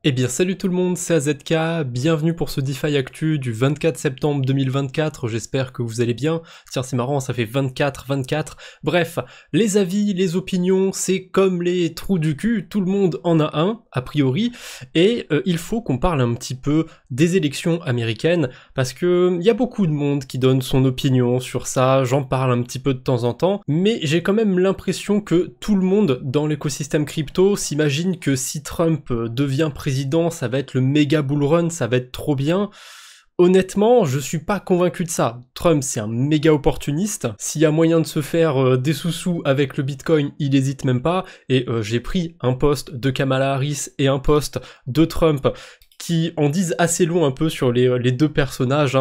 Eh bien salut tout le monde, c'est AZK, bienvenue pour ce DeFi Actu du 24 septembre 2024, j'espère que vous allez bien. Tiens c'est marrant, ça fait 24. Bref, les avis, les opinions, c'est comme les trous du cul, tout le monde en a un, a priori, et il faut qu'on parle un petit peu des élections américaines, parce que y a beaucoup de monde qui donne son opinion sur ça, j'en parle un petit peu de temps en temps, mais j'ai quand même l'impression que tout le monde dans l'écosystème crypto s'imagine que si Trump devient président, ça va être le méga bull run, ça va être trop bien. Honnêtement, je suis pas convaincu de ça. Trump, c'est un méga opportuniste. S'il y a moyen de se faire des sous-sous avec le Bitcoin, il hésite même pas. Et j'ai pris un post de Kamala Harris et un post de Trump qui en disent assez long un peu sur les deux personnages,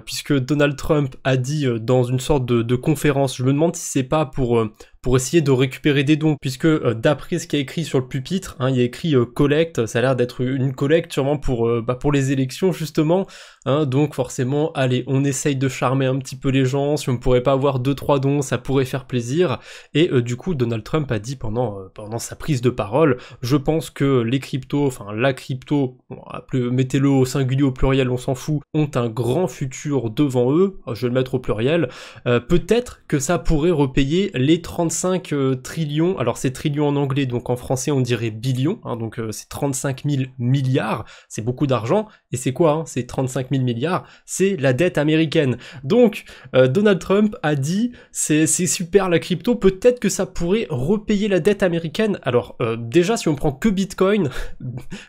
puisque Donald Trump a dit dans une sorte de conférence, je me demande si c'est pas pour essayer de récupérer des dons, puisque d'après ce qu'il y a écrit sur le pupitre, il y a écrit collecte, ça a l'air d'être une collecte sûrement pour les élections justement, donc forcément, allez, on essaye de charmer un petit peu les gens, si on pourrait pas avoir 2-3 dons, ça pourrait faire plaisir, et du coup, Donald Trump a dit pendant sa prise de parole, je pense que les cryptos, enfin la crypto, mettez-le au singulier, au pluriel, on s'en fout, ont un grand futur devant eux, je vais le mettre au pluriel, peut-être que ça pourrait repayer les 35 trillions, alors c'est trillions en anglais, donc en français on dirait billions, donc c'est 35 000 milliards, c'est beaucoup d'argent, et c'est quoi, c'est 35 000 milliards, c'est la dette américaine. Donc Donald Trump a dit, c'est super la crypto, peut-être que ça pourrait repayer la dette américaine. Alors déjà si on prend que Bitcoin,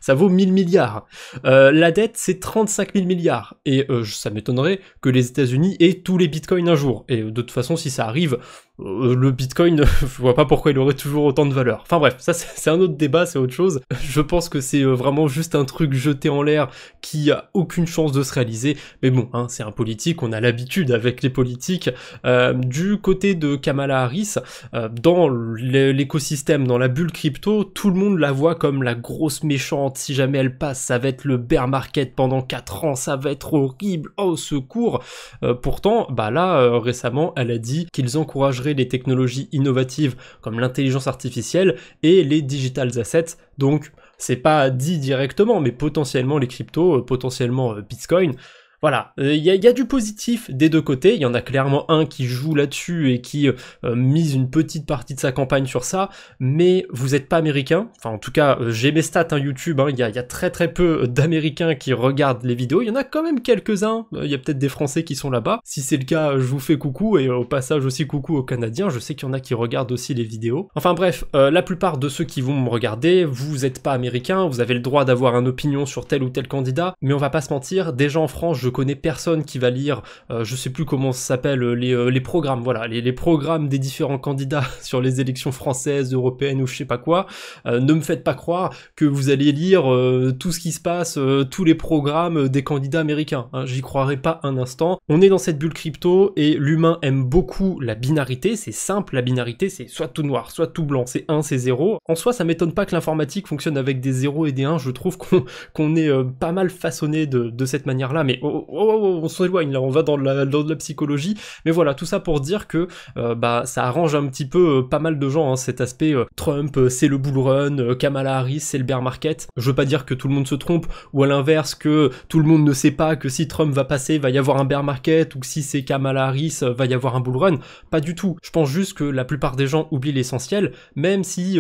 ça vaut 1000 milliards. La dette c'est 35 000 milliards, et ça m'étonnerait que les États-Unis aient tous les Bitcoins un jour, et de toute façon si ça arrive, le Bitcoin, je vois pas pourquoi il aurait toujours autant de valeur. Enfin bref, ça c'est un autre débat, c'est autre chose. Je pense que c'est vraiment juste un truc jeté en l'air qui a aucune chance de se réaliser. Mais bon, c'est un politique, on a l'habitude avec les politiques. Du côté de Kamala Harris, dans l'écosystème, dans la bulle crypto, tout le monde la voit comme la grosse méchante. Si jamais elle passe, ça va être le bear market pendant 4 ans, ça va être horrible, oh au secours. Pourtant, là, récemment, elle a dit qu'ils encourageraient les technologies innovatives comme l'intelligence artificielle et les digital assets, donc c'est pas dit directement, mais potentiellement les cryptos, potentiellement Bitcoin. Voilà, il y a du positif des deux côtés, il y en a clairement un qui joue là-dessus et qui mise une petite partie de sa campagne sur ça, mais vous êtes pas américain, enfin en tout cas j'ai mes stats YouTube, il y a très peu d'américains qui regardent les vidéos, il y en a quand même quelques-uns, il y a peut-être des français qui sont là-bas, si c'est le cas je vous fais coucou, et au passage aussi coucou aux Canadiens, je sais qu'il y en a qui regardent aussi les vidéos. Enfin bref, la plupart de ceux qui vont me regarder, vous êtes pas américains, vous avez le droit d'avoir une opinion sur tel ou tel candidat, mais on va pas se mentir, déjà en France je connais personne qui va lire, je sais plus comment ça s'appelle, les programmes, voilà, les programmes des différents candidats sur les élections françaises, européennes ou je sais pas quoi. Ne me faites pas croire que vous allez lire tout ce qui se passe, tous les programmes des candidats américains, j'y croirais pas un instant. On est dans cette bulle crypto et l'humain aime beaucoup la binarité, c'est simple, la binarité c'est soit tout noir, soit tout blanc, c'est 1, c'est 0. En soi ça m'étonne pas que l'informatique fonctionne avec des 0 et des 1, je trouve qu'on est pas mal façonné de cette manière-là, mais on s'éloigne là, on va dans de la psychologie, mais voilà, tout ça pour dire que ça arrange un petit peu pas mal de gens, cet aspect Trump c'est le bull run, Kamala Harris c'est le bear market. Je veux pas dire que tout le monde se trompe, ou à l'inverse que tout le monde ne sait pas que si Trump va passer, va y avoir un bear market, ou que si c'est Kamala Harris, va y avoir un bull run, pas du tout. Je pense juste que la plupart des gens oublient l'essentiel, même si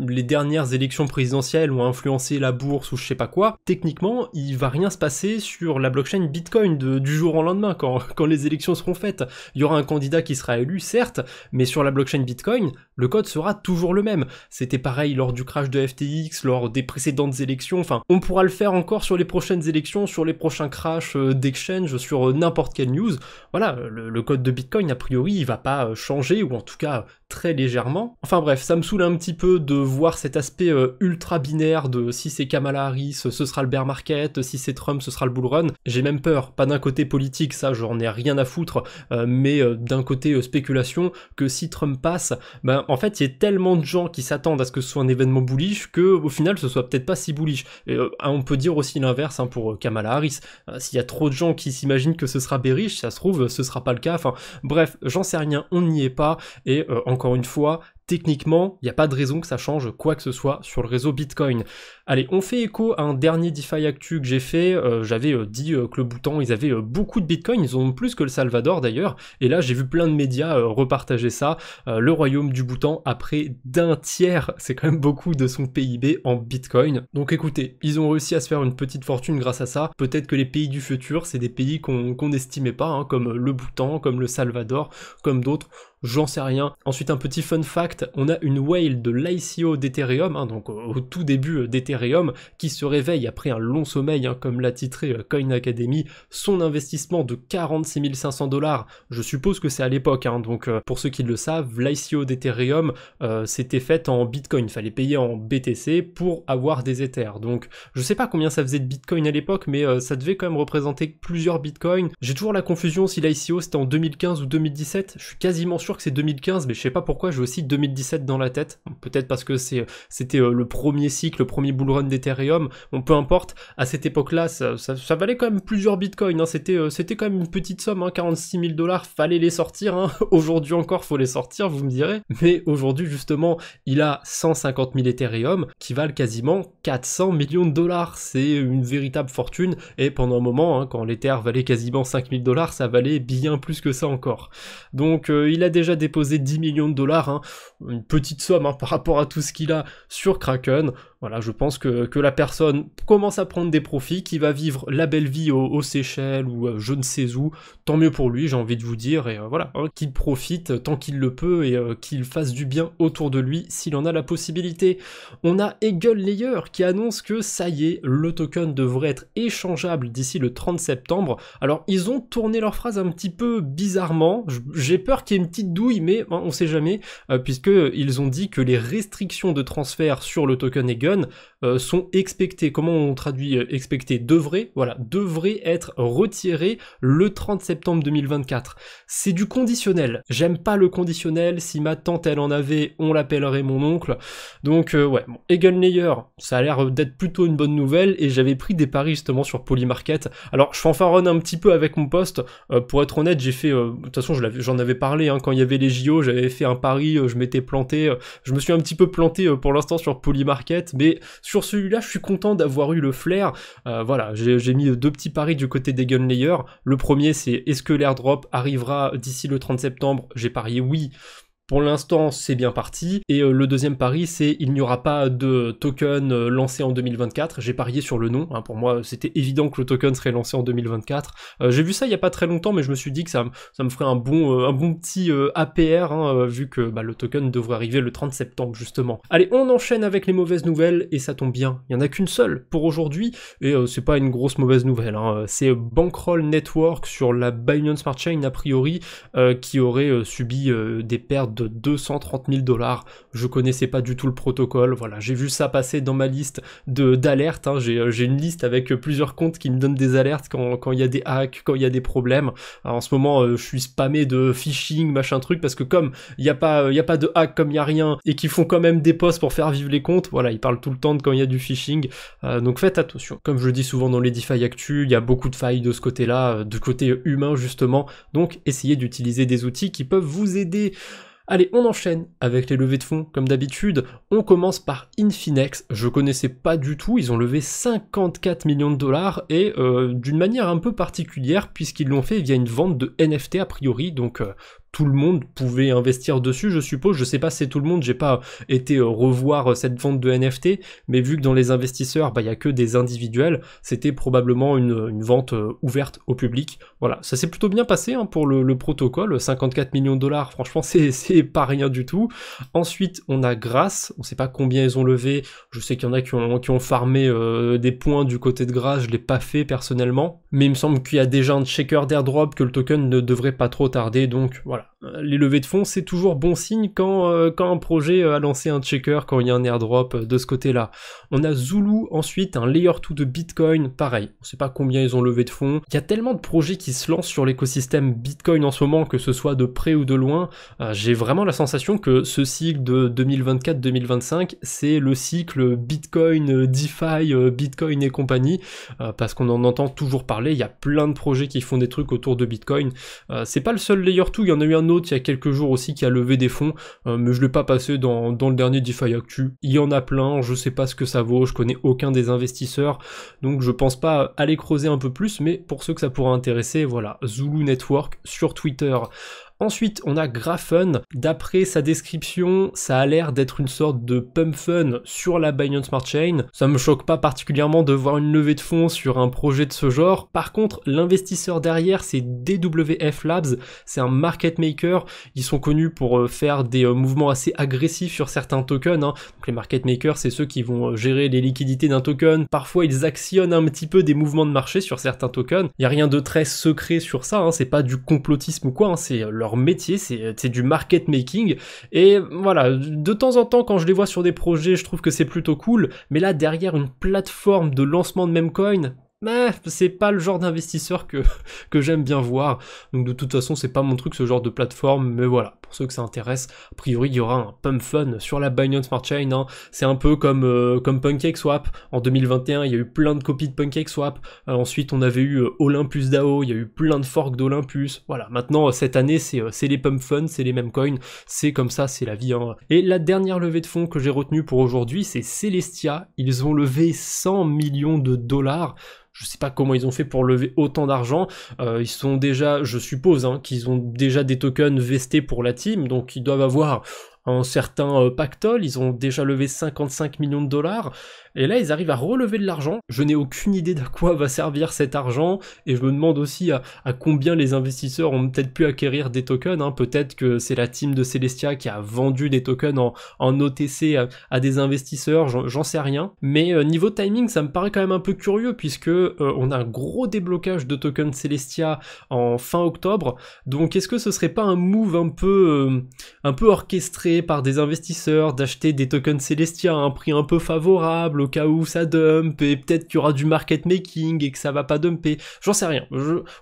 les dernières élections présidentielles ont influencé la bourse ou je sais pas quoi, techniquement il va rien se passer sur la blockchain Bitcoin du jour au lendemain, quand les élections seront faites. Il y aura un candidat qui sera élu, certes, mais sur la blockchain Bitcoin, le code sera toujours le même. C'était pareil lors du crash de FTX, lors des précédentes élections, enfin, on pourra le faire encore sur les prochaines élections, sur les prochains crashs d'exchange, sur n'importe quelle news. Voilà, le code de Bitcoin, a priori, il va pas changer, ou en tout cas très légèrement. Enfin bref, ça me saoule un petit peu de voir cet aspect ultra binaire de si c'est Kamala Harris, ce sera le bear market, si c'est Trump, ce sera le bull run. J'ai même peur, pas d'un côté politique, ça j'en ai rien à foutre, mais d'un côté spéculation, que si Trump passe, en fait il y a tellement de gens qui s'attendent à ce que ce soit un événement bullish, que au final ce soit peut-être pas si bullish. Et, on peut dire aussi l'inverse pour Kamala Harris, s'il y a trop de gens qui s'imaginent que ce sera bearish, ça se trouve ce sera pas le cas, enfin bref, j'en sais rien, on n'y est pas, et encore une fois, techniquement, il n'y a pas de raison que ça change quoi que ce soit sur le réseau Bitcoin. Allez, on fait écho à un dernier DeFi Actu que j'ai fait, j'avais dit que le Bhoutan, ils avaient beaucoup de Bitcoin, ils en ont plus que le Salvador d'ailleurs, et là j'ai vu plein de médias repartager ça, le royaume du Bhoutan a près d'un tiers, c'est quand même beaucoup de son PIB en Bitcoin. Donc écoutez, ils ont réussi à se faire une petite fortune grâce à ça, peut-être que les pays du futur, c'est des pays qu'on n'estimait pas, hein, comme le Bhoutan, comme le Salvador, comme d'autres, j'en sais rien. Ensuite, un petit fun fact, on a une whale de l'ICO d'Ethereum, hein, donc au tout début d'Ethereum, qui se réveille après un long sommeil, hein, comme l'a titré Coin Academy, son investissement de 46 500 $, je suppose que c'est à l'époque, hein, donc pour ceux qui le savent, l'ICO d'Ethereum c'était fait en Bitcoin, il fallait payer en BTC pour avoir des Ethers, donc je sais pas combien ça faisait de Bitcoin à l'époque, mais ça devait quand même représenter plusieurs Bitcoins. J'ai toujours la confusion si l'ICO c'était en 2015 ou 2017, je suis quasiment sûr que c'est 2015, mais je sais pas pourquoi j'ai aussi 2017 dans la tête, peut-être parce que c'était le premier cycle, le premier bull run d'Ethereum, bon peu importe, à cette époque-là, ça valait quand même plusieurs bitcoins, hein. C'était quand même une petite somme, hein, 46 000 $, fallait les sortir, hein. Aujourd'hui encore faut les sortir, vous me direz, mais aujourd'hui justement, il a 150 000 Ethereum, qui valent quasiment 400 millions de dollars, c'est une véritable fortune, et pendant un moment, hein, quand l'Ether valait quasiment 5 000 $, ça valait bien plus que ça encore. Donc il a déjà déposé 10 millions de dollars, hein, une petite somme hein, par rapport à tout ce qu'il a sur Kraken. Voilà, je pense que la personne commence à prendre des profits, qui va vivre la belle vie aux Seychelles ou je ne sais où, tant mieux pour lui, j'ai envie de vous dire, et voilà, hein, qu'il profite tant qu'il le peut et qu'il fasse du bien autour de lui s'il en a la possibilité. On a Eagle Layer qui annonce que ça y est, le token devrait être échangeable d'ici le 30 septembre. Alors, ils ont tourné leur phrase un petit peu bizarrement, j'ai peur qu'il y ait une petite douille, mais hein, on sait jamais, puisqu'ils ont dit que les restrictions de transfert sur le token Eagle sont expectées. Comment on traduit expecté? Devrait être retiré le 30 septembre 2024. C'est du conditionnel. J'aime pas le conditionnel. Si ma tante elle en avait, on l'appellerait mon oncle. Donc ouais, bon, Eagle Layer, ça a l'air d'être plutôt une bonne nouvelle et j'avais pris des paris justement sur Polymarket. Alors je fanfaronne un petit peu avec mon poste. Pour être honnête, j'ai fait, de toute façon j'en avais parlé hein, quand il y avait les JO, j'avais fait un pari, je m'étais planté, je me suis un petit peu planté pour l'instant sur Polymarket, mais sur celui-là, je suis content d'avoir eu le flair. Voilà, j'ai mis deux petits paris du côté des Gun Layer. Le premier, c'est est-ce que l'airdrop arrivera d'ici le 30 septembre? J'ai parié oui. Pour l'instant, c'est bien parti. Et le deuxième pari, c'est il n'y aura pas de token lancé en 2024. J'ai parié sur le nom. Hein. Pour moi, c'était évident que le token serait lancé en 2024. J'ai vu ça il n'y a pas très longtemps, mais je me suis dit que ça me ferait un bon petit APR, hein, vu que le token devrait arriver le 30 septembre, justement. Allez, on enchaîne avec les mauvaises nouvelles, et ça tombe bien. Il n'y en a qu'une seule pour aujourd'hui, et c'est pas une grosse mauvaise nouvelle. Hein. C'est Bankroll Network sur la Binance Smart Chain, a priori, qui aurait subi des pertes de 230 000 $. Je connaissais pas du tout le protocole, voilà, j'ai vu ça passer dans ma liste d'alertes, hein. J'ai une liste avec plusieurs comptes qui me donnent des alertes quand il y a des hacks, quand il y a des problèmes. Alors, en ce moment, je suis spammé de phishing, machin truc, parce que comme il y a pas de hack, comme il y a rien, et qu'ils font quand même des posts pour faire vivre les comptes, voilà, ils parlent tout le temps de quand il y a du phishing, donc faites attention. Comme je le dis souvent dans les DeFi Actu, il y a beaucoup de failles de ce côté-là, du côté humain justement, donc essayez d'utiliser des outils qui peuvent vous aider. Allez, on enchaîne avec les levées de fonds, comme d'habitude. On commence par Infinex, je connaissais pas du tout, ils ont levé 54 millions de dollars, et d'une manière un peu particulière, puisqu'ils l'ont fait via une vente de NFT a priori, donc tout le monde pouvait investir dessus, je suppose. Je sais pas si c'est tout le monde, j'ai pas été revoir cette vente de NFT, mais vu que dans les investisseurs, il y a que des individuels, c'était probablement une vente ouverte au public. Voilà, ça s'est plutôt bien passé hein, pour le protocole, 54 millions de dollars, franchement c'est pas rien du tout. Ensuite, on a Grass, on sait pas combien ils ont levé, je sais qu'il y en a qui ont farmé des points du côté de Grass, je l'ai pas fait personnellement, mais il me semble qu'il y a déjà un checker d'airdrop, que le token ne devrait pas trop tarder, donc voilà. Les levées de fonds, c'est toujours bon signe quand un projet a lancé un checker, quand il y a un airdrop de ce côté-là. On a Zulu ensuite, un layer 2 de Bitcoin, pareil, on sait pas combien ils ont levé de fonds. Il y a tellement de projets qui se lancent sur l'écosystème Bitcoin en ce moment, que ce soit de près ou de loin, j'ai vraiment la sensation que ce cycle de 2024-2025, c'est le cycle Bitcoin, DeFi, Bitcoin et compagnie, parce qu'on en entend toujours parler, il y a plein de projets qui font des trucs autour de Bitcoin. C'est pas le seul layer 2, il y en a eu un un autre il y a quelques jours aussi qui a levé des fonds, mais je l'ai pas passé dans le dernier DeFi Actu. Il y en a plein, je sais pas ce que ça vaut, je connais aucun des investisseurs, donc je pense pas aller creuser un peu plus, mais pour ceux que ça pourra intéresser, voilà, Zulu Network sur Twitter. Ensuite, on a Grafen. D'après sa description, ça a l'air d'être une sorte de pump fun sur la Binance Smart Chain. Ça me choque pas particulièrement de voir une levée de fonds sur un projet de ce genre. Par contre, l'investisseur derrière, c'est DWF Labs. C'est un market maker. Ils sont connus pour faire des mouvements assez agressifs sur certains tokens, hein. Donc les market makers, c'est ceux qui vont gérer les liquidités d'un token. Parfois, ils actionnent un petit peu des mouvements de marché sur certains tokens. Il n'y a rien de très secret sur ça, hein. C'est pas du complotisme ou quoi, hein. C'est leur métier, c'est du market making, et voilà, de temps en temps quand je les vois sur des projets, je trouve que c'est plutôt cool, mais là derrière une plateforme de lancement de memecoin, c'est pas le genre d'investisseur que j'aime bien voir, donc de toute façon c'est pas mon truc ce genre de plateforme, mais voilà, pour ceux que ça intéresse, a priori il y aura un pump fun sur la Binance Smart Chain, hein. C'est un peu comme PancakeSwap, en 2021 il y a eu plein de copies de PancakeSwap, ensuite on avait eu Olympus DAO, il y a eu plein de forks d'Olympus, voilà, maintenant cette année c'est les pump fun, c'est les mêmes coins, c'est comme ça, c'est la vie, hein. Et la dernière levée de fonds que j'ai retenue pour aujourd'hui, c'est Celestia, ils ont levé 100 millions de dollars. Je sais pas comment ils ont fait pour lever autant d'argent, ils sont déjà, je suppose, hein, qu'ils ont déjà des tokens vestés pour la team, donc ils doivent avoir un certain pactole, ils ont déjà levé 55 millions de dollars, et là ils arrivent à relever de l'argent. Je n'ai aucune idée d'à quoi va servir cet argent, et je me demande aussi à combien les investisseurs ont peut-être pu acquérir des tokens, hein. Peut-être que c'est la team de Celestia qui a vendu des tokens en OTC à des investisseurs, j'en sais rien, mais niveau timing ça me paraît quand même un peu curieux, puisque on a un gros déblocage de tokens Celestia en fin octobre, donc est-ce que ce serait pas un move un peu orchestré par des investisseurs d'acheter des tokens Celestia à un prix un peu favorable au cas où ça dump, et peut-être qu'il y aura du market making et que ça va pas dumper, j'en sais rien.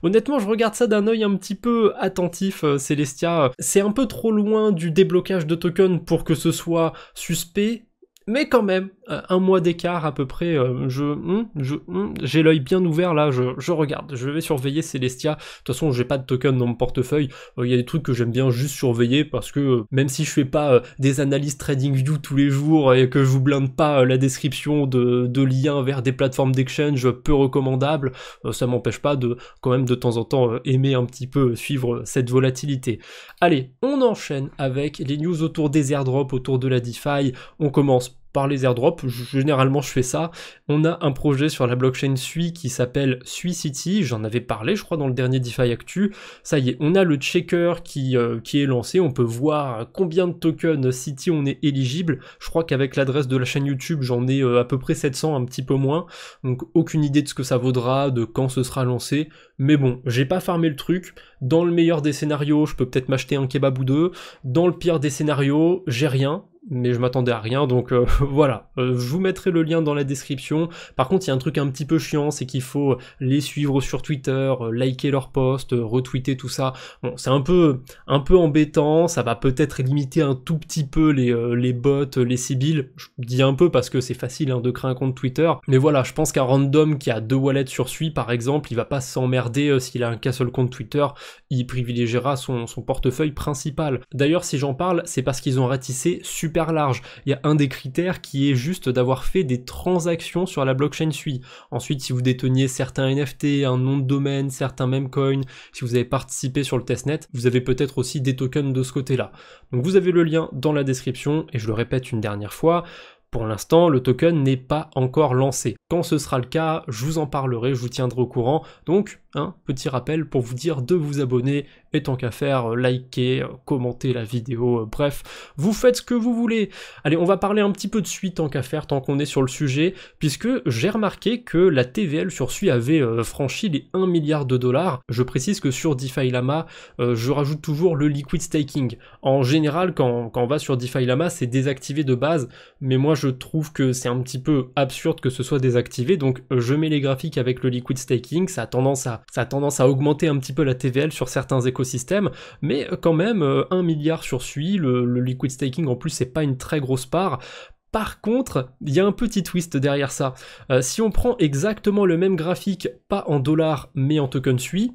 Honnêtement je regarde ça d'un œil un petit peu attentif. Celestia, c'est un peu trop loin du déblocage de tokens pour que ce soit suspect, mais quand même, un mois d'écart à peu près, j'ai l'œil bien ouvert là, je regarde, je vais surveiller Celestia. De toute façon, j'ai pas de token dans mon portefeuille, il y a des trucs que j'aime bien juste surveiller, parce que même si je fais pas des analyses TradingView tous les jours et que je vous blinde pas la description de liens vers des plateformes d'exchange peu recommandables, ça m'empêche pas de quand même de temps en temps aimer un petit peu suivre cette volatilité. Allez, on enchaîne avec les news autour des airdrops, autour de la DeFi. On commence par les airdrops, généralement je fais ça. On a un projet sur la blockchain Sui qui s'appelle Sui City, j'en avais parlé je crois dans le dernier DeFi Actu. Ça y est, on a le checker qui est lancé, on peut voir combien de tokens City on est éligible. Je crois qu'avec l'adresse de la chaîne YouTube j'en ai à peu près 700, un petit peu moins, donc aucune idée de ce que ça vaudra, de quand ce sera lancé, mais bon, j'ai pas farmé le truc. Dans le meilleur des scénarios, je peux peut-être m'acheter un kebab ou deux, dans le pire des scénarios, j'ai rien, mais je m'attendais à rien, donc voilà, je vous mettrai le lien dans la description. Par contre il y a un truc un petit peu chiant, c'est qu'il faut les suivre sur Twitter, liker leurs posts, retweeter tout ça. Bon, c'est un peu embêtant, ça va peut-être limiter un tout petit peu les bots, les sibylles. Je dis un peu parce que c'est facile hein, de créer un compte Twitter, mais voilà, je pense qu'un random qui a 2 wallets sur Sui par exemple, il va pas s'emmerder s'il a qu'un seul compte Twitter, il privilégiera son portefeuille principal. D'ailleurs si j'en parle, c'est parce qu'ils ont ratissé super large. Il y a un des critères qui est juste d'avoir fait des transactions sur la blockchain Sui. Ensuite, si vous déteniez certains NFT, un nom de domaine, certains memecoins, si vous avez participé sur le testnet, vous avez peut-être aussi des tokens de ce côté-là. Donc vous avez le lien dans la description, et je le répète une dernière fois, pour l'instant, le token n'est pas encore lancé. Quand ce sera le cas, je vous en parlerai, je vous tiendrai au courant. Donc, petit rappel pour vous dire de vous abonner, et tant qu'à faire, liker, commenter la vidéo, bref, vous faites ce que vous voulez. Allez, on va parler un petit peu de Sui tant qu'à faire, tant qu'on est sur le sujet, puisque j'ai remarqué que la TVL sur Sui avait franchi les 1 milliard de dollars. Je précise que sur DeFi Lama, je rajoute toujours le liquid staking. En général, quand on va sur DeFi Lama, c'est désactivé de base, mais moi je trouve que c'est un petit peu absurde que ce soit désactivé, donc je mets les graphiques avec le liquid staking, ça a tendance à augmenter un petit peu la TVL sur certains écosystèmes, mais quand même 1 milliard sur Sui, le liquid staking en plus c'est pas une très grosse part. Par contre, il y a un petit twist derrière ça. Si on prend exactement le même graphique, pas en dollars mais en token Sui,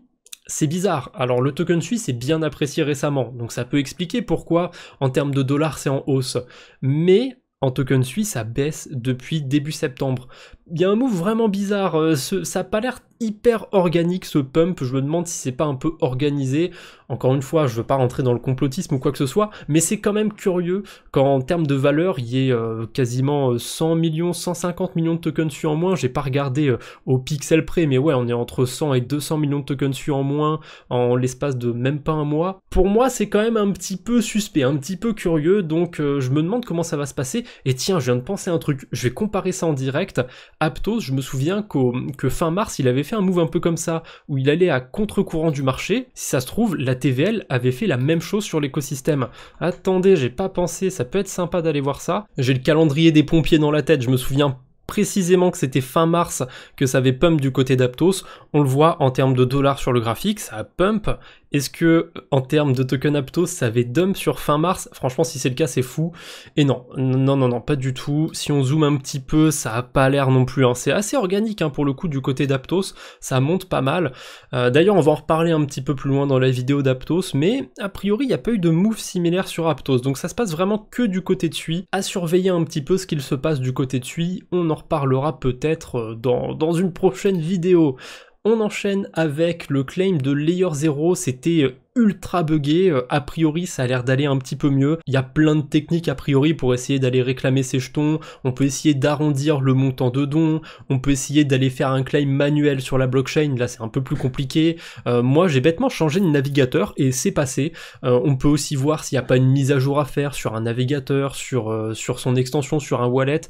c'est bizarre. Alors le token suisse est bien apprécié récemment, donc ça peut expliquer pourquoi en termes de dollars c'est en hausse. Mais en token suisse, ça baisse depuis début septembre. Il y a un move vraiment bizarre, ça a pas l'air hyper organique ce pump, je me demande si c'est pas un peu organisé. Encore une fois, je veux pas rentrer dans le complotisme ou quoi que ce soit, mais c'est quand même curieux qu'en termes de valeur, il y ait quasiment 100 millions, 150 millions de tokens su en moins. J'ai pas regardé au pixel près, mais ouais, on est entre 100 et 200 millions de tokens su en moins en l'espace de même pas un mois. Pour moi, c'est quand même un petit peu suspect, un petit peu curieux, donc je me demande comment ça va se passer. Et tiens, je viens de penser à un truc, je vais comparer ça en direct. Aptos, je me souviens que fin mars, il avait fait un move un peu comme ça, où il allait à contre-courant du marché. Si ça se trouve, la TVL avait fait la même chose sur l'écosystème. Attendez, j'ai pas pensé, ça peut être sympa d'aller voir ça. J'ai le calendrier des pompiers dans la tête, je me souviens précisément que c'était fin mars que ça avait pump du côté d'Aptos. On le voit en termes de dollars sur le graphique, ça a pump. Est-ce que en termes de token Aptos, ça avait dump sur fin mars? Franchement, si c'est le cas, c'est fou. Et non, pas du tout. Si on zoome un petit peu, ça a pas l'air non plus. Hein. C'est assez organique pour le coup du côté d'Aptos, ça monte pas mal. D'ailleurs, on va en reparler un petit peu plus loin dans la vidéo d'Aptos, mais a priori, il n'y a pas eu de move similaire sur Aptos. Donc ça se passe vraiment que du côté de Sui. À surveiller un petit peu ce qu'il se passe du côté de Sui. On en reparlera peut-être dans une prochaine vidéo. On enchaîne avec le claim de Layer 0, c'était ultra buggé, a priori ça a l'air d'aller un petit peu mieux, il y a plein de techniques a priori pour essayer d'aller réclamer ses jetons, on peut essayer d'arrondir le montant de dons, on peut essayer d'aller faire un claim manuel sur la blockchain, là c'est un peu plus compliqué, moi j'ai bêtement changé de navigateur et c'est passé, on peut aussi voir s'il n'y a pas une mise à jour à faire sur un navigateur, sur son extension, sur un wallet,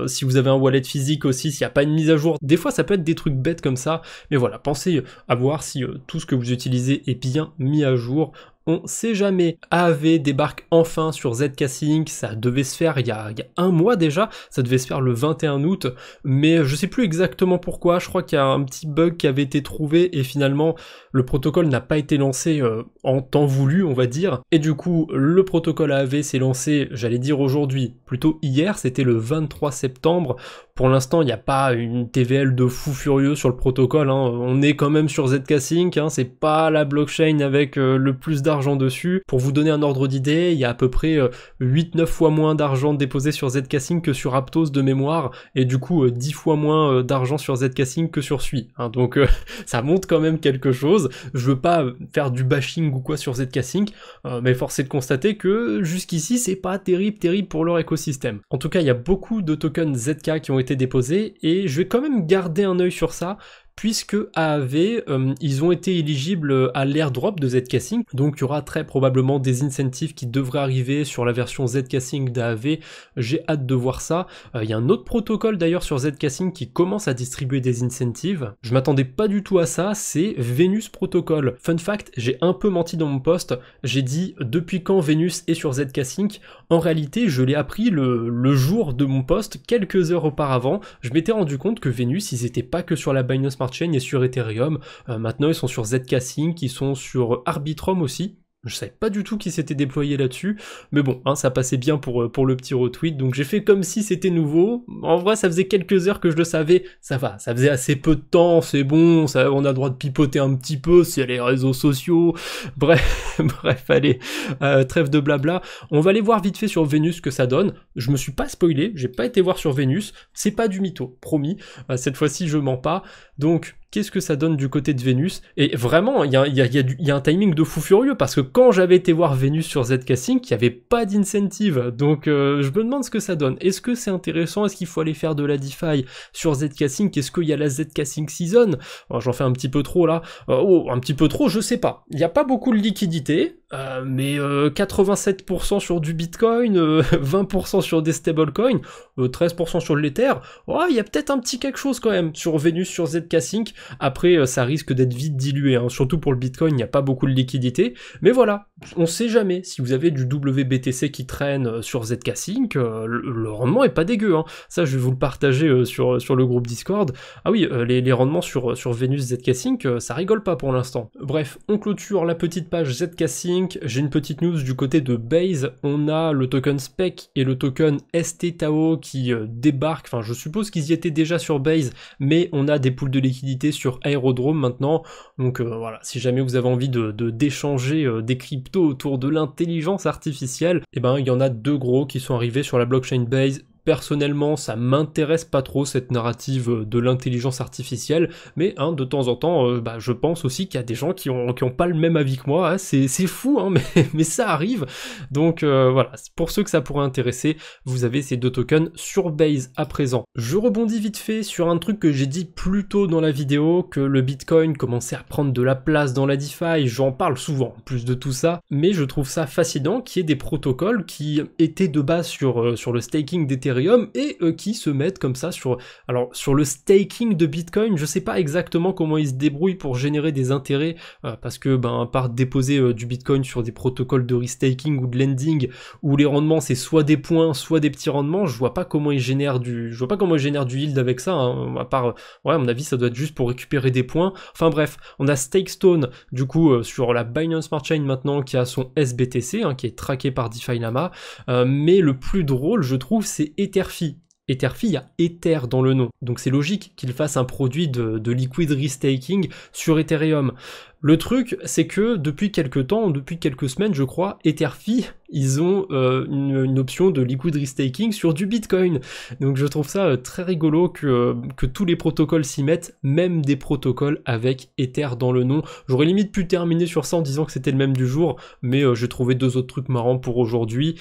si vous avez un wallet physique aussi, s'il n'y a pas une mise à jour, des fois ça peut être des trucs bêtes comme ça, mais voilà, pensez à voir si tout ce que vous utilisez est bien mis à jour. On sait jamais. AAV débarque enfin sur ZK Sync, ça devait se faire il y a un mois déjà, ça devait se faire le 21 août, mais je sais plus exactement pourquoi, je crois qu'il y a un petit bug qui avait été trouvé et finalement le protocole n'a pas été lancé en temps voulu, on va dire, et du coup le protocole AAV s'est lancé, j'allais dire aujourd'hui, plutôt hier, c'était le 23 septembre, pour l'instant il n'y a pas une TVL de fou furieux sur le protocole, on est quand même sur ZK Sync, c'est pas la blockchain avec le plus d'argent dessus. Pour vous donner un ordre d'idée, il y a à peu près 8-9 fois moins d'argent déposé sur ZK Sync que sur Aptos de mémoire, et du coup 10 fois moins d'argent sur ZK Sync que sur Sui. Donc ça montre quand même quelque chose. Je veux pas faire du bashing ou quoi sur ZK Sync, mais force est de constater que jusqu'ici c'est pas terrible pour leur écosystème. En tout cas, il y a beaucoup de tokens ZK qui ont été déposés, et je vais quand même garder un œil sur ça, puisque AAV, ils ont été éligibles à l'airdrop de ZK Sync, donc il y aura très probablement des incentives qui devraient arriver sur la version ZK Sync d'AAV, j'ai hâte de voir ça. Il y a un autre protocole d'ailleurs sur ZK Sync qui commence à distribuer des incentives, je m'attendais pas du tout à ça, c'est Venus Protocol. Fun fact, j'ai un peu menti dans mon post, j'ai dit depuis quand Venus est sur ZK Sync, en réalité je l'ai appris le jour de mon post, quelques heures auparavant, je m'étais rendu compte que Venus, ils étaient pas que sur la Binance Smart Chain et sur Ethereum, maintenant ils sont sur ZK Sync, ils sont sur Arbitrum aussi. Je savais pas du tout qui s'était déployé là-dessus, mais bon, ça passait bien pour le petit retweet, donc j'ai fait comme si c'était nouveau. En vrai, ça faisait quelques heures que je le savais, ça va, ça faisait assez peu de temps, c'est bon, ça, on a le droit de pipoter un petit peu, c'est les réseaux sociaux, bref, allez, trêve de blabla. On va aller voir vite fait sur Venus ce que ça donne. Je me suis pas spoilé, j'ai pas été voir sur Venus, c'est pas du mytho, promis, cette fois-ci je mens pas, donc qu'est-ce que ça donne du côté de Venus? Et vraiment, il y a un timing de fou furieux, parce que quand j'avais été voir Venus sur ZK Sync, il n'y avait pas d'incentive, donc je me demande ce que ça donne. Est-ce que c'est intéressant? Est-ce qu'il faut aller faire de la DeFi sur ZK Sync? Est-ce qu'il y a la ZK Sync Season? J'en fais un petit peu trop là, un petit peu trop, je sais pas. Il n'y a pas beaucoup de liquidité, mais 87% sur du Bitcoin, 20% sur des stablecoins, 13% sur l'Ether, il y a peut-être un petit quelque chose quand même sur Venus, sur ZK Sync. Après, ça risque d'être vite dilué, surtout pour le Bitcoin, il n'y a pas beaucoup de liquidité, mais voilà, on sait jamais, si vous avez du WBTC qui traîne sur ZK Sync, le rendement est pas dégueu, ça je vais vous le partager sur le groupe Discord. Ah oui, les rendements sur Venus ZK Sync, ça rigole pas pour l'instant. Bref, on clôture la petite page ZK Sync, Link, j'ai une petite news du côté de Base. On a le token SPEC et le token ST-TAO qui débarquent, enfin je suppose qu'ils y étaient déjà sur Base, mais on a des pools de liquidité sur Aerodrome maintenant. Donc voilà, si jamais vous avez envie d'échanger des cryptos autour de l'intelligence artificielle, et ben il y en a deux gros qui sont arrivés sur la blockchain Base. Personnellement, ça m'intéresse pas trop cette narrative de l'intelligence artificielle, mais hein, de temps en temps, je pense aussi qu'il y a des gens qui ont pas le même avis que moi, hein. C'est fou, hein, mais ça arrive. Donc voilà, pour ceux que ça pourrait intéresser, vous avez ces deux tokens sur Base à présent. Je rebondis vite fait sur un truc que j'ai dit plus tôt dans la vidéo, que le Bitcoin commençait à prendre de la place dans la DeFi, j'en parle souvent, en plus de tout ça, mais je trouve ça fascinant qu'il y ait des protocoles qui étaient de base sur le staking d'Ethereum et qui se mettent comme ça sur le staking de Bitcoin. Je sais pas exactement comment ils se débrouillent pour générer des intérêts parce que à part déposer du Bitcoin sur des protocoles de restaking ou de lending où les rendements c'est soit des points soit des petits rendements, je vois pas comment ils génèrent du yield avec ça, hein, à part à mon avis ça doit être juste pour récupérer des points. Enfin bref, on a Stakestone du coup sur la Binance Smart Chain maintenant qui a son SBTC hein, qui est traqué par DeFi Lama, mais le plus drôle je trouve c'est Etherfi. Etherfi, il y a Ether dans le nom, donc c'est logique qu'il fasse un produit de liquid restaking sur Ethereum. Le truc, c'est que depuis quelques temps, depuis quelques semaines, je crois, Etherfi, ils ont une option de liquid restaking sur du Bitcoin. Donc je trouve ça très rigolo que tous les protocoles s'y mettent, même des protocoles avec Ether dans le nom. J'aurais limite pu terminer sur ça en disant que c'était le même du jour, mais j'ai trouvé deux autres trucs marrants pour aujourd'hui.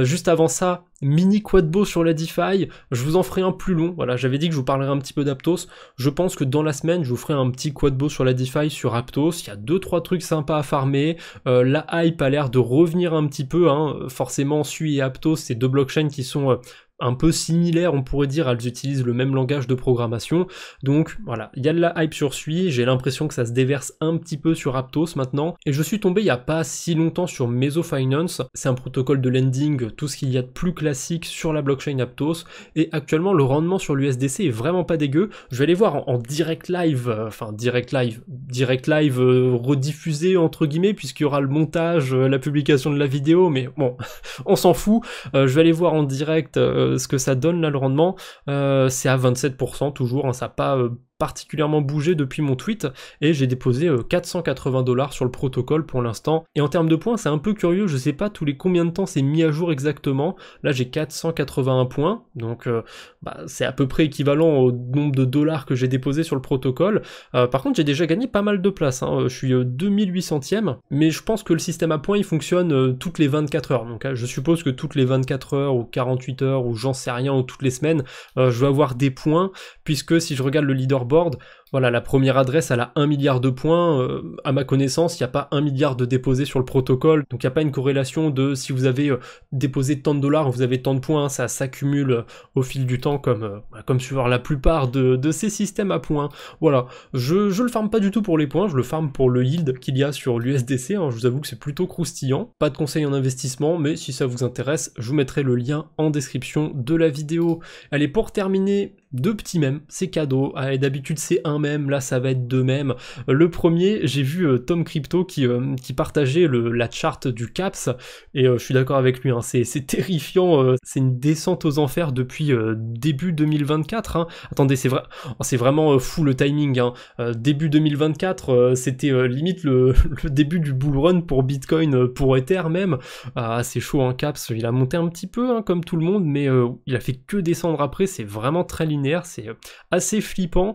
Juste avant ça, mini Quadbo sur la DeFi, je vous en ferai un plus long. Voilà, j'avais dit que je vous parlerais un petit peu d'Aptos. Je pense que dans la semaine, je vous ferai un petit Quadbo sur la DeFi sur Aptos. Il y a 2-3 trucs sympas à farmer, la hype a l'air de revenir un petit peu, hein. Forcément Sui et Aptos, c'est deux blockchains qui sont un peu similaires, on pourrait dire, elles utilisent le même langage de programmation, donc voilà, il y a de la hype sur Sui, j'ai l'impression que ça se déverse un petit peu sur Aptos maintenant, et je suis tombé il y a pas si longtemps sur Meso Finance, c'est un protocole de lending, tout ce qu'il y a de plus classique sur la blockchain Aptos, et actuellement le rendement sur l'USDC est vraiment pas dégueu. Je vais aller voir en direct live rediffusé entre guillemets, puisqu'il y aura le montage, la publication de la vidéo, mais bon, on s'en fout, je vais aller voir en direct ce que ça donne là le rendement, c'est à 27% toujours, hein, ça n'a pas particulièrement bougé depuis mon tweet, et j'ai déposé 480 $ sur le protocole pour l'instant, et en termes de points c'est un peu curieux, je sais pas tous les combien de temps c'est mis à jour exactement, là j'ai 481 points, donc c'est à peu près équivalent au nombre de dollars que j'ai déposé sur le protocole. Par contre j'ai déjà gagné pas mal de place, hein. Je suis 2800ème, mais je pense que le système à points il fonctionne toutes les 24 heures, donc je suppose que toutes les 24 heures ou 48 heures ou j'en sais rien, ou toutes les semaines, je vais avoir des points, puisque si je regarde le leaderboard, voilà, la première adresse elle a 1 milliard de points, à ma connaissance il n'y a pas 1 milliard de déposés sur le protocole, donc il n'y a pas une corrélation de si vous avez déposé tant de dollars, vous avez tant de points, ça s'accumule au fil du temps comme sur la plupart de ces systèmes à points. Voilà, je le farme pas du tout pour les points, je le farme pour le yield qu'il y a sur l'USDC, hein. Je vous avoue que c'est plutôt croustillant, pas de conseils en investissement, mais si ça vous intéresse, je vous mettrai le lien en description de la vidéo. Allez, pour terminer, deux petits mèmes, c'est cadeau. Allez, d'habitude c'est un mème, là ça va être deux mèmes. Le premier, j'ai vu Tom Crypto qui partageait la charte du CAPS, et je suis d'accord avec lui, hein, c'est terrifiant, c'est une descente aux enfers depuis début 2024, hein. Attendez, c'est vraiment fou le timing, hein. Début 2024, c'était limite le début du bull run pour Bitcoin, pour Ether même. C'est chaud, hein, CAPS, il a monté un petit peu, hein, comme tout le monde, mais il a fait que descendre après, c'est vraiment très linéaire, c'est assez flippant,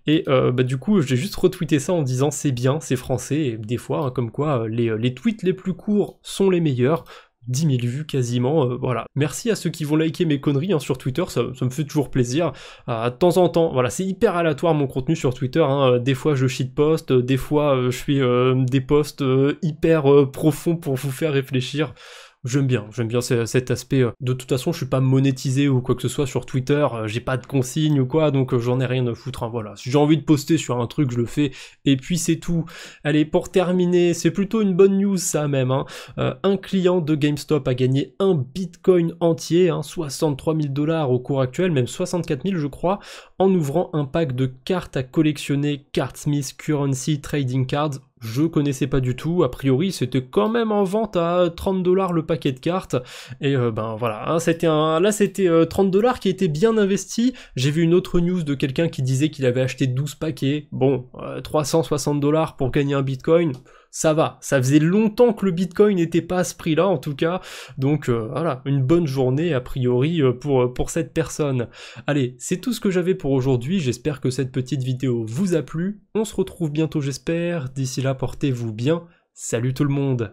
et du coup j'ai juste retweeté ça en disant c'est bien, c'est français, et des fois, hein, comme quoi les tweets les plus courts sont les meilleurs. 10 000 vues quasiment, voilà. Merci à ceux qui vont liker mes conneries, hein, sur Twitter, ça me fait toujours plaisir. De temps en temps, voilà, c'est hyper aléatoire mon contenu sur Twitter, hein. Des fois je shitpost, des fois je fais des posts hyper profonds pour vous faire réfléchir. J'aime bien cet aspect. De toute façon, je suis pas monétisé ou quoi que ce soit sur Twitter, j'ai pas de consigne ou quoi, donc j'en ai rien à foutre, hein, voilà. Si j'ai envie de poster sur un truc, je le fais, et puis c'est tout. Allez, pour terminer, c'est plutôt une bonne news ça même, hein. Un client de GameStop a gagné un Bitcoin entier, hein, 63 000 $ au cours actuel, même 64 000 je crois, en ouvrant un pack de cartes à collectionner, Cardsmith Currency Trading Cards. je connaissais pas du tout, a priori c'était quand même en vente à 30$ le paquet de cartes, et ben voilà, hein, c'était 30$ qui était bien investi. J'ai vu une autre news de quelqu'un qui disait qu'il avait acheté 12 paquets, bon, 360$ pour gagner un bitcoin, ça va, ça faisait longtemps que le bitcoin n'était pas à ce prix-là en tout cas, donc voilà, une bonne journée a priori pour cette personne. Allez, c'est tout ce que j'avais pour aujourd'hui, j'espère que cette petite vidéo vous a plu, on se retrouve bientôt j'espère, d'ici là portez-vous bien, salut tout le monde.